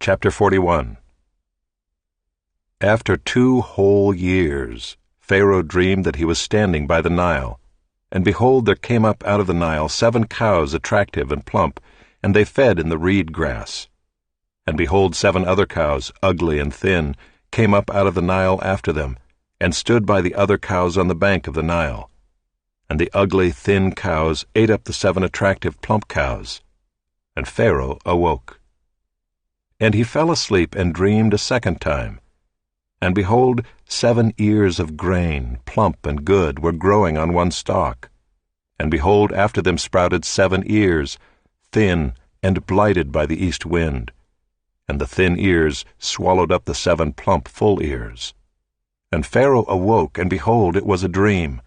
Chapter 41. After 2 whole years, Pharaoh dreamed that he was standing by the Nile, and behold, there came up out of the Nile 7 cows attractive and plump, and they fed in the reed grass. And behold, 7 other cows, ugly and thin, came up out of the Nile after them, and stood by the other cows on the bank of the Nile. And the ugly, thin cows ate up the 7 attractive, plump cows. And Pharaoh awoke. And he fell asleep and dreamed a second time. And behold, 7 ears of grain, plump and good, were growing on one stalk. And behold, after them sprouted 7 ears, thin and blighted by the east wind. And the thin ears swallowed up the 7 plump, full ears. And Pharaoh awoke, and behold, it was a dream.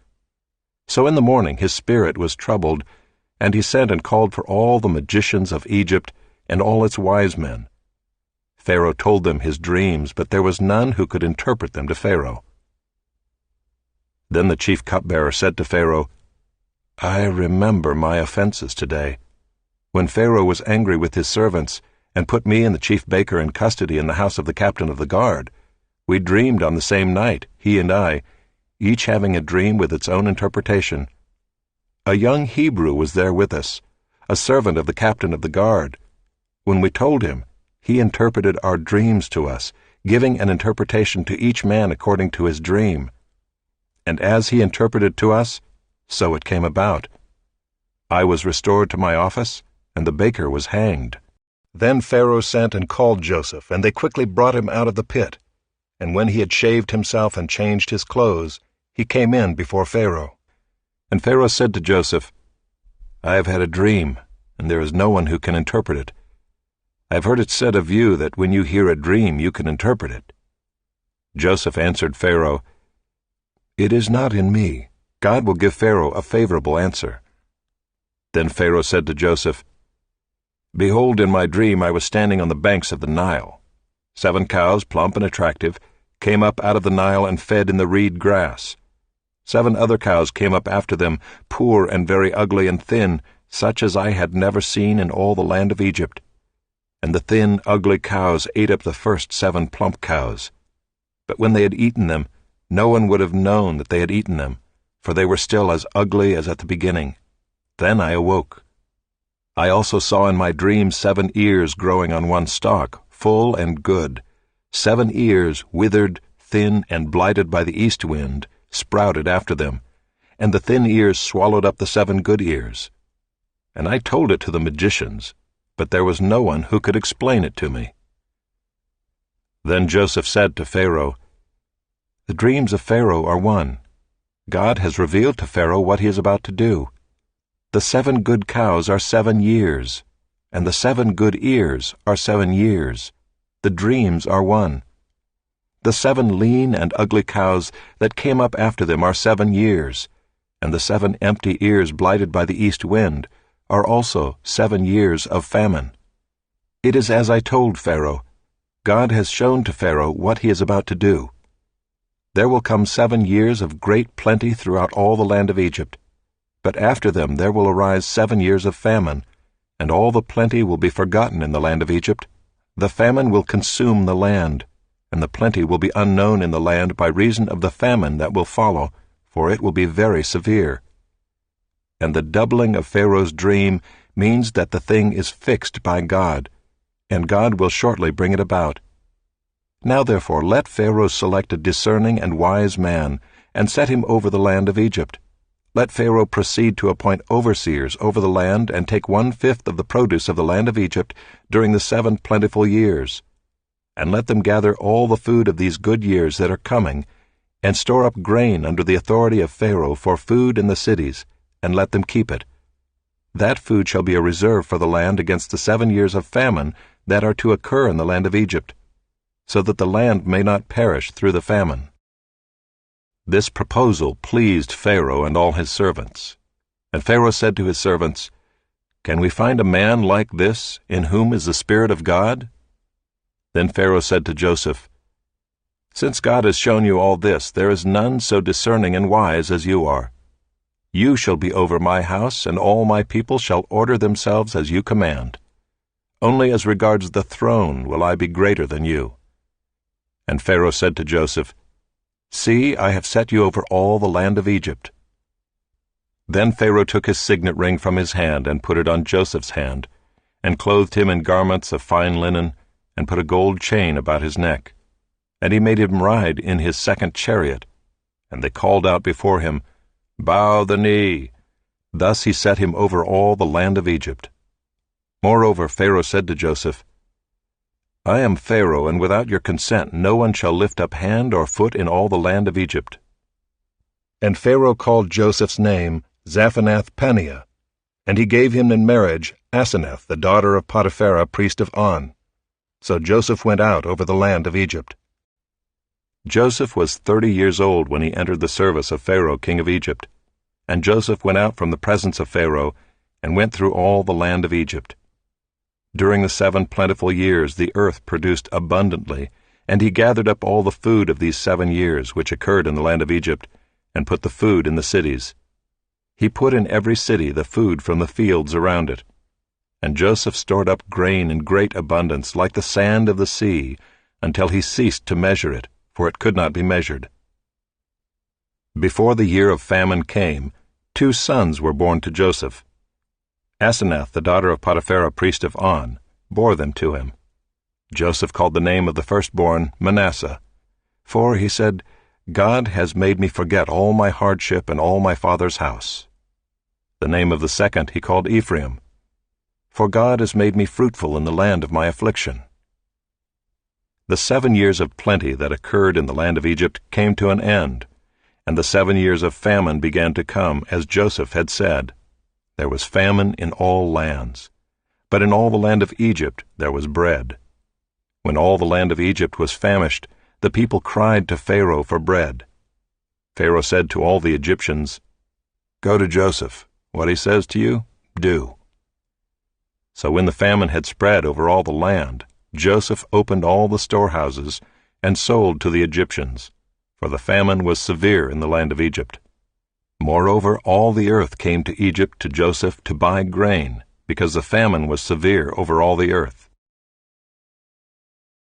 So in the morning his spirit was troubled, and he sent and called for all the magicians of Egypt and all its wise men. Pharaoh told them his dreams, but there was none who could interpret them to Pharaoh. Then the chief cupbearer said to Pharaoh, I remember my offenses today, when Pharaoh was angry with his servants, and put me and the chief baker in custody in the house of the captain of the guard. We dreamed on the same night, he and I, each having a dream with its own interpretation. A young Hebrew was there with us, a servant of the captain of the guard. When we told him, he interpreted our dreams to us, giving an interpretation to each man according to his dream. And as he interpreted to us, so it came about. I was restored to my office, and the baker was hanged. Then Pharaoh sent and called Joseph, and they quickly brought him out of the pit. And when he had shaved himself and changed his clothes, he came in before Pharaoh. And Pharaoh said to Joseph, I have had a dream, and there is no one who can interpret it. I have heard it said of you that when you hear a dream you can interpret it. Joseph answered Pharaoh, It is not in me. God will give Pharaoh a favorable answer. Then Pharaoh said to Joseph, Behold, in my dream I was standing on the banks of the Nile. 7 cows, plump and attractive, came up out of the Nile and fed in the reed grass. 7 other cows came up after them, poor and very ugly and thin, such as I had never seen in all the land of Egypt. And the thin, ugly cows ate up the first 7 plump cows. But when they had eaten them, no one would have known that they had eaten them, for they were still as ugly as at the beginning. Then I awoke. I also saw in my dream 7 ears growing on one stalk, full and good. 7 ears, withered, thin, and blighted by the east wind, sprouted after them, and the thin ears swallowed up the 7 good ears. And I told it to the magicians, but there was no one who could explain it to me. Then Joseph said to Pharaoh, The dreams of Pharaoh are one. God has revealed to Pharaoh what he is about to do. The 7 good cows are 7 years, and the 7 good ears are 7 years. The dreams are one. The 7 lean and ugly cows that came up after them are 7 years, and the 7 empty ears blighted by the east wind are also 7 years of famine. It is as I told Pharaoh. God has shown to Pharaoh what he is about to do. There will come 7 years of great plenty throughout all the land of Egypt, but after them there will arise 7 years of famine, and all the plenty will be forgotten in the land of Egypt. The famine will consume the land, and the plenty will be unknown in the land by reason of the famine that will follow, for it will be very severe. And the doubling of Pharaoh's dream means that the thing is fixed by God, and God will shortly bring it about. Now therefore let Pharaoh select a discerning and wise man, and set him over the land of Egypt. Let Pharaoh proceed to appoint overseers over the land, and take 1/5 of the produce of the land of Egypt during the 7 plentiful years. And let them gather all the food of these good years that are coming, and store up grain under the authority of Pharaoh for food in the cities, and let them keep it. That food shall be a reserve for the land against the 7 years of famine that are to occur in the land of Egypt, so that the land may not perish through the famine. This proposal pleased Pharaoh and all his servants. And Pharaoh said to his servants, Can we find a man like this, in whom is the Spirit of God? Then Pharaoh said to Joseph, Since God has shown you all this, there is none so discerning and wise as you are. You shall be over my house, and all my people shall order themselves as you command. Only as regards the throne will I be greater than you." And Pharaoh said to Joseph, "See, I have set you over all the land of Egypt." Then Pharaoh took his signet ring from his hand and put it on Joseph's hand, and clothed him in garments of fine linen, and put a gold chain about his neck. And he made him ride in his second chariot. And they called out before him, "Bow the knee." Thus he set him over all the land of Egypt. Moreover, Pharaoh said to Joseph, "I am Pharaoh, and without your consent no one shall lift up hand or foot in all the land of Egypt." And Pharaoh called Joseph's name Zaphenath-Paneah, and he gave him in marriage Asenath, the daughter of Potiphera, priest of On. So Joseph went out over the land of Egypt. Joseph was 30 years old when he entered the service of Pharaoh, king of Egypt. And Joseph went out from the presence of Pharaoh, and went through all the land of Egypt. During the 7 plentiful years the earth produced abundantly, and he gathered up all the food of these 7 years which occurred in the land of Egypt, and put the food in the cities. He put in every city the food from the fields around it. And Joseph stored up grain in great abundance, like the sand of the sea, until he ceased to measure it, for it could not be measured. Before the year of famine came, 2 sons were born to Joseph. Asenath, the daughter of Potiphera, priest of On, bore them to him. Joseph called the name of the firstborn Manasseh, for, he said, "God has made me forget all my hardship and all my father's house." The name of the second he called Ephraim, "For God has made me fruitful in the land of my affliction." The 7 years of plenty that occurred in the land of Egypt came to an end, and the 7 years of famine began to come, as Joseph had said. There was famine in all lands, but in all the land of Egypt there was bread. When all the land of Egypt was famished, the people cried to Pharaoh for bread. Pharaoh said to all the Egyptians, "Go to Joseph. What he says to you, do." So when the famine had spread over all the land, Joseph opened all the storehouses and sold to the Egyptians, for the famine was severe in the land of Egypt. Moreover, all the earth came to Egypt to Joseph to buy grain, because the famine was severe over all the earth.